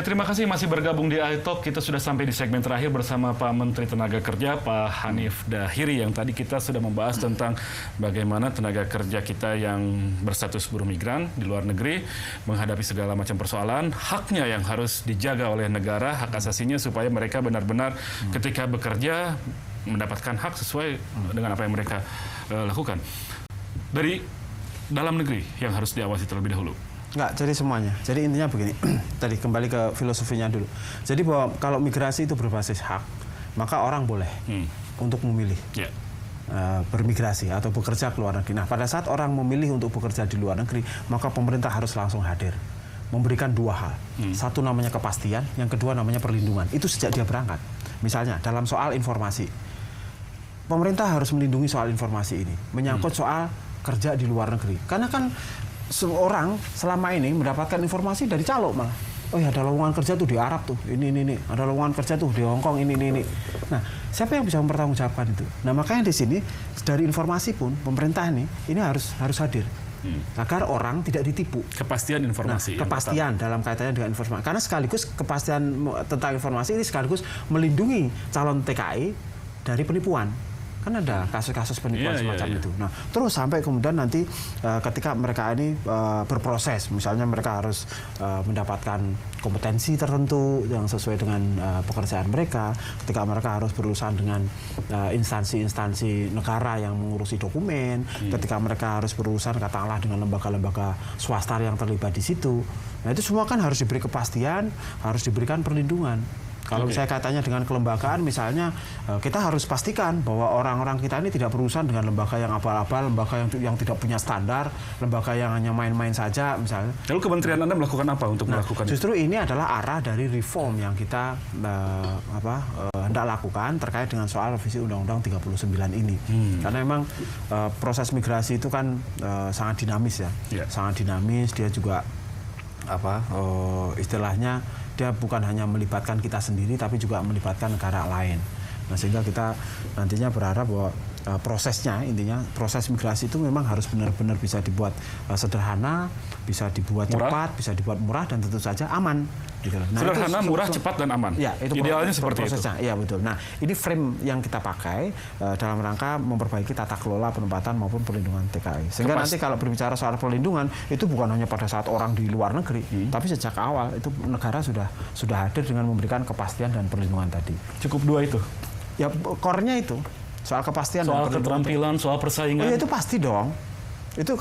Ya, terima kasih masih bergabung di iTalk. Kita sudah sampai di segmen terakhir bersama Pak Menteri Tenaga Kerja, Pak Hanif Dahiri, yang tadi kita sudah membahas tentang bagaimana tenaga kerja kita yang berstatus buruh migran di luar negeri menghadapi segala macam persoalan, haknya yang harus dijaga oleh negara, hak asasinya supaya mereka benar-benar ketika bekerja mendapatkan hak sesuai dengan apa yang mereka lakukan. Dari dalam negeri yang harus diawasi terlebih dahulu. Enggak, jadi semuanya. Jadi intinya begini, tadi kembali ke filosofinya dulu. Jadi bahwa kalau migrasi itu berbasis hak, maka orang boleh untuk memilih bermigrasi atau bekerja ke luar negeri. Nah, pada saat orang memilih untuk bekerja di luar negeri, maka pemerintah harus langsung hadir. Memberikan dua hal. Satu namanya kepastian, yang kedua namanya perlindungan. Itu sejak dia berangkat. Misalnya dalam soal informasi. Pemerintah harus melindungi soal informasi ini. Menyangkut soal kerja di luar negeri. Karena kan seorang selama ini mendapatkan informasi dari calo malah. Oh ya, ada lowongan kerja tuh di Arab tuh, ini. Ada lowongan kerja tuh di Hong Kong, ini. Nah, siapa yang bisa mempertanggungjawabkan itu? Nah, makanya di sini dari informasi pun pemerintah ini harus hadir. Agar orang tidak ditipu. Kepastian informasi. Nah, kepastian dalam kaitannya dengan informasi. Karena sekaligus kepastian tentang informasi ini sekaligus melindungi calon TKI dari penipuan. Kan ada kasus-kasus penipuan semacam itu. Nah, terus sampai kemudian nanti ketika mereka ini berproses, misalnya mereka harus mendapatkan kompetensi tertentu yang sesuai dengan pekerjaan mereka, ketika mereka harus berurusan dengan instansi-instansi negara yang mengurusi dokumen, ketika mereka harus berurusan katakanlah dengan lembaga-lembaga swasta yang terlibat di situ. Nah, itu semua kan harus diberi kepastian, harus diberikan perlindungan. Kalau saya katanya dengan kelembagaan, misalnya kita harus pastikan bahwa orang-orang kita ini tidak berurusan dengan lembaga yang abal-abal, lembaga yang tidak punya standar, lembaga yang hanya main-main saja, misalnya. Lalu kementerian Anda melakukan apa untuk melakukan itu? Justru ini adalah arah dari reform yang kita hendak lakukan terkait dengan soal revisi Undang-Undang 39 ini. Karena memang proses migrasi itu kan sangat dinamis ya, sangat dinamis. Dia juga istilahnya dia bukan hanya melibatkan kita sendiri, tapi juga melibatkan negara lain. Nah, sehingga kita nantinya berharap bahwa prosesnya, intinya proses migrasi itu memang harus benar-benar bisa dibuat sederhana, bisa dibuat cepat, bisa dibuat murah, dan tentu saja aman. Gitu. Nah, sederhana, murah, cepat, dan aman. Ya, itu idealnya seperti prosesnya. itu. Iya, betul. Nah, ini frame yang kita pakai dalam rangka memperbaiki tata kelola penempatan maupun perlindungan TKI. Sehingga nanti kalau berbicara soal perlindungan, itu bukan hanya pada saat orang di luar negeri, tapi sejak awal itu negara sudah hadir dengan memberikan kepastian dan perlindungan tadi. Cukup dua itu? Ya, core-nya itu. Soal kepastian, soal keterampilan, soal persaingan. Oh ya, itu pasti dong. Itu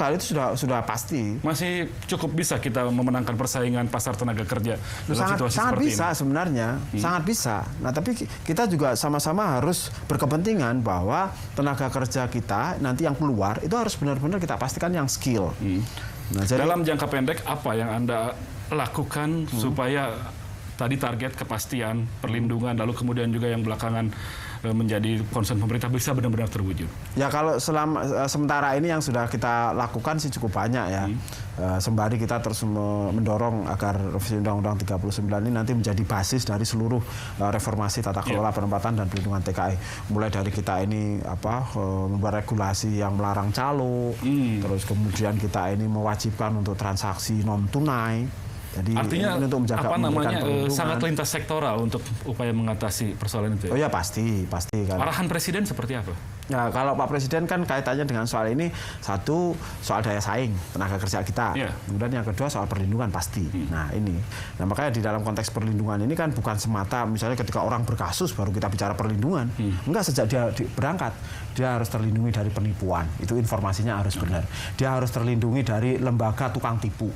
sudah pasti. Masih cukup bisa kita memenangkan persaingan pasar tenaga kerja dalam situasi sangat seperti bisa ini. Sebenarnya, sangat bisa. Nah, tapi kita juga sama-sama harus berkepentingan bahwa tenaga kerja kita nanti yang keluar itu harus benar-benar kita pastikan yang skill. Nah, jadi, dalam jangka pendek apa yang Anda lakukan supaya tadi target kepastian, perlindungan, lalu kemudian juga yang belakangan menjadi concern pemerintah bisa benar-benar terwujud? Ya, kalau sementara ini yang sudah kita lakukan sih cukup banyak ya. Sembari kita terus mendorong agar revisi Undang-Undang 39 ini nanti menjadi basis dari seluruh reformasi tata kelola penempatan dan perlindungan TKI. Mulai dari kita ini membuat regulasi yang melarang calo, terus kemudian kita ini mewajibkan untuk transaksi non tunai. Jadi artinya untuk menjaga sangat lintas sektoral untuk upaya mengatasi persoalan itu. Ya? Oh ya, pasti kan. Arahan Presiden seperti apa? Ya, kalau Pak Presiden kan kaitannya dengan soal ini, satu soal daya saing tenaga kerja kita, kemudian yang kedua soal perlindungan pasti. Nah ini, makanya di dalam konteks perlindungan ini kan bukan semata misalnya ketika orang berkasus baru kita bicara perlindungan, enggak, sejak dia berangkat dia harus terlindungi dari penipuan, itu informasinya harus benar. Dia harus terlindungi dari lembaga tukang tipu.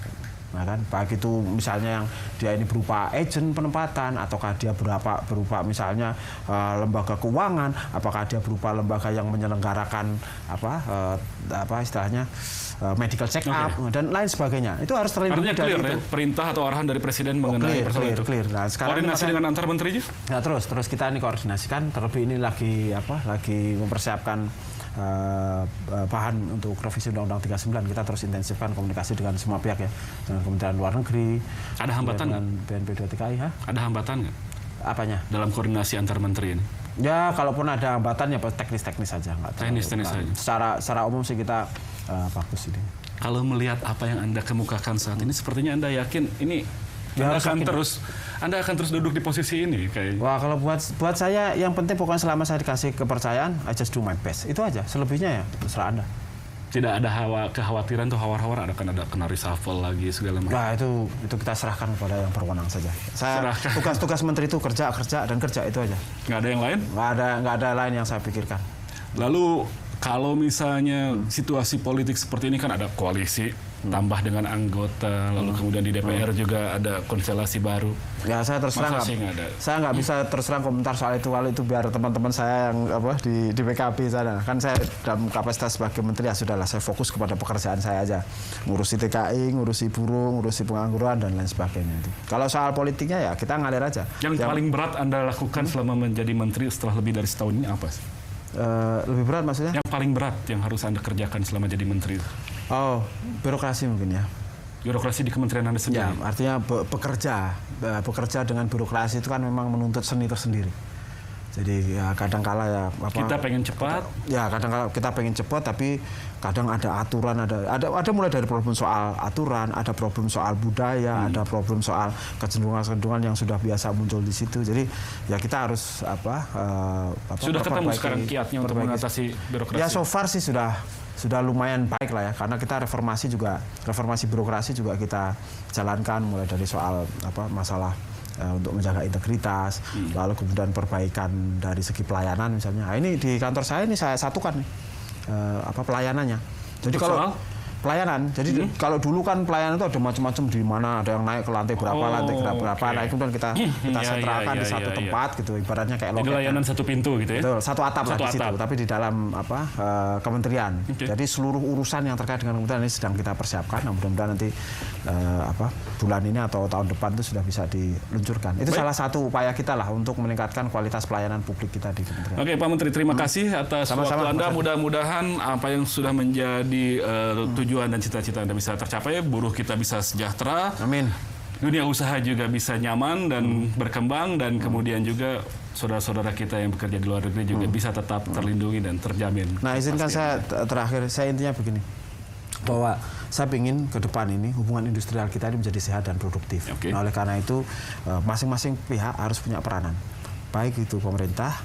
Nah, kan, baik itu misalnya yang dia ini berupa agen penempatan, ataukah dia berupa misalnya lembaga keuangan, apakah dia berupa lembaga yang menyelenggarakan istilahnya medical check up dan lain sebagainya. Itu harus terlindungi dari itu. Perintah atau arahan dari Presiden mengenai persoalan itu. Clear. Nah, sekarang koordinasi dengan antar menteri juga? Ya, terus kita ini koordinasikan, terlebih ini lagi mempersiapkan bahan untuk revisi Undang-Undang 39. Kita terus intensifkan komunikasi dengan semua pihak ya, dengan Kementerian Luar Negeri. Ada hambatan dengan BNP 2 TKI, Ada hambatan nggak? Apanya? Dalam koordinasi antar menteri ini? Ya, kalaupun ada hambatan ya teknis-teknis saja, nggak. Teknis-teknis saja. Secara umum sih kita bagus ini. Kalau melihat apa yang Anda kemukakan saat ini, sepertinya Anda yakin ini Anda akan terus duduk di posisi ini kayak. Wah, kalau buat saya yang penting pokoknya selama saya dikasih kepercayaan, I just do my best. Itu aja. Selebihnya ya terserah Anda. Tidak ada kekhawatiran tuh hawar-hawar ada kena reshuffle lagi segala macam. Nah, itu kita serahkan kepada yang berwenang saja. Tugas-tugas menteri itu kerja itu aja. Nggak ada yang lain? Nggak ada lain yang saya pikirkan. Lalu kalau misalnya situasi politik seperti ini kan ada koalisi tambah dengan anggota, lalu kemudian di DPR juga ada konstelasi baru. Ya saya terus terang saya nggak bisa terus terang komentar soal itu, biar teman-teman saya yang di PKB sana. Kan saya dalam kapasitas sebagai menteri ya sudahlah, saya fokus kepada pekerjaan saya aja, ngurusi TKI, ngurusi buruh, ngurusi pengangguran dan lain sebagainya. Kalau soal politiknya ya kita ngalir aja. Yang paling berat Anda lakukan selama menjadi menteri setelah lebih dari setahun ini apa sih? Lebih berat maksudnya? Yang paling berat yang harus Anda kerjakan selama jadi menteri? Oh, birokrasi mungkin ya. Birokrasi di kementerian Anda sendiri? Ya, artinya bekerja dengan birokrasi itu kan memang menuntut seni tersendiri. Jadi ya kadang-kala ya kita pengen cepat. Ya kadang-kala kita pengen cepat, tapi kadang ada aturan, ada mulai dari problem soal aturan, ada problem soal budaya, ada problem soal kecenderungan-kecenderungan yang sudah biasa muncul di situ. Jadi ya kita harus sudah ketemu sekarang kiatnya untuk mengatasi birokrasi. Ya so far sih sudah lumayan baik lah ya, karena kita reformasi birokrasi juga kita jalankan mulai dari soal masalah untuk menjaga integritas, lalu kemudian perbaikan dari segi pelayanan misalnya. Nah, ini di kantor saya ini saya satukan nih pelayanannya. Jadi kalau pelayanan, jadi kalau dulu kan pelayanan itu ada macam-macam, di mana ada yang naik ke lantai berapa, nah itu kan kita sentralkan di satu tempat gitu, ibaratnya kayak loket. Jadi layanan satu pintu gitu ya? Betul, satu atap lah di situ, tapi di dalam kementerian. Jadi seluruh urusan yang terkait dengan kementerian ini sedang kita persiapkan. Nah, mudah-mudahan nanti bulan ini atau tahun depan itu sudah bisa diluncurkan. Itu salah satu upaya kita lah untuk meningkatkan kualitas pelayanan publik kita di kementerian. Oke, Pak Menteri, terima kasih atas waktu Anda. Mudah-mudahan apa yang sudah menjadi tujuan dan cita-cita Anda bisa tercapai, buruh kita bisa sejahtera. Amin. Dunia usaha juga bisa nyaman dan berkembang, dan kemudian juga saudara-saudara kita yang bekerja di luar negeri juga bisa tetap terlindungi dan terjamin. Nah, izinkan saya terakhir, saya intinya begini, bahwa saya ingin ke depan ini hubungan industrial kita ini menjadi sehat dan produktif. Nah, oleh karena itu masing-masing pihak harus punya peranan, baik itu pemerintah,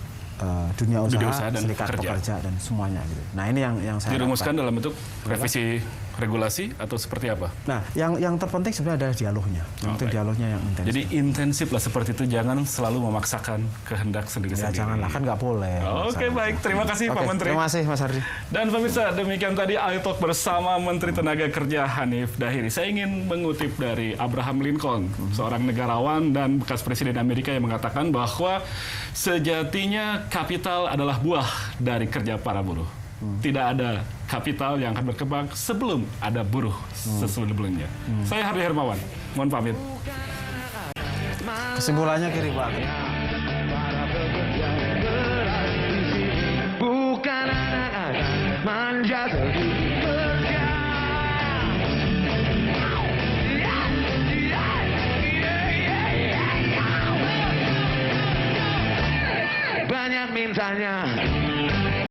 dunia usaha, serikat pekerja dan semuanya gitu. Nah, ini yang saya dirumuskan dalam bentuk revisi regulasi atau seperti apa? Nah, yang terpenting sebenarnya adalah dialognya. Dialognya yang intensif. Jadi intensif lah seperti itu, jangan selalu memaksakan kehendak sendiri-sendiri. Ya janganlah, kan nggak boleh. Oke, baik. Terima kasih Pak Menteri. Terima kasih Mas Hardi. Dan pemirsa, demikian tadi iTalk bersama Menteri Tenaga Kerja Hanif Dahiri. Saya ingin mengutip dari Abraham Lincoln, seorang negarawan dan bekas Presiden Amerika, yang mengatakan bahwa sejatinya kapital adalah buah dari kerja para buruh. Tidak ada kapital yang akan berkembang sebelum ada buruh sebelumnya. Saya Hardi Hermawan, mohon pamit. Kesimpulannya kiri Pak. Bukan anak-anak manja bekerja. Banyak mintanya.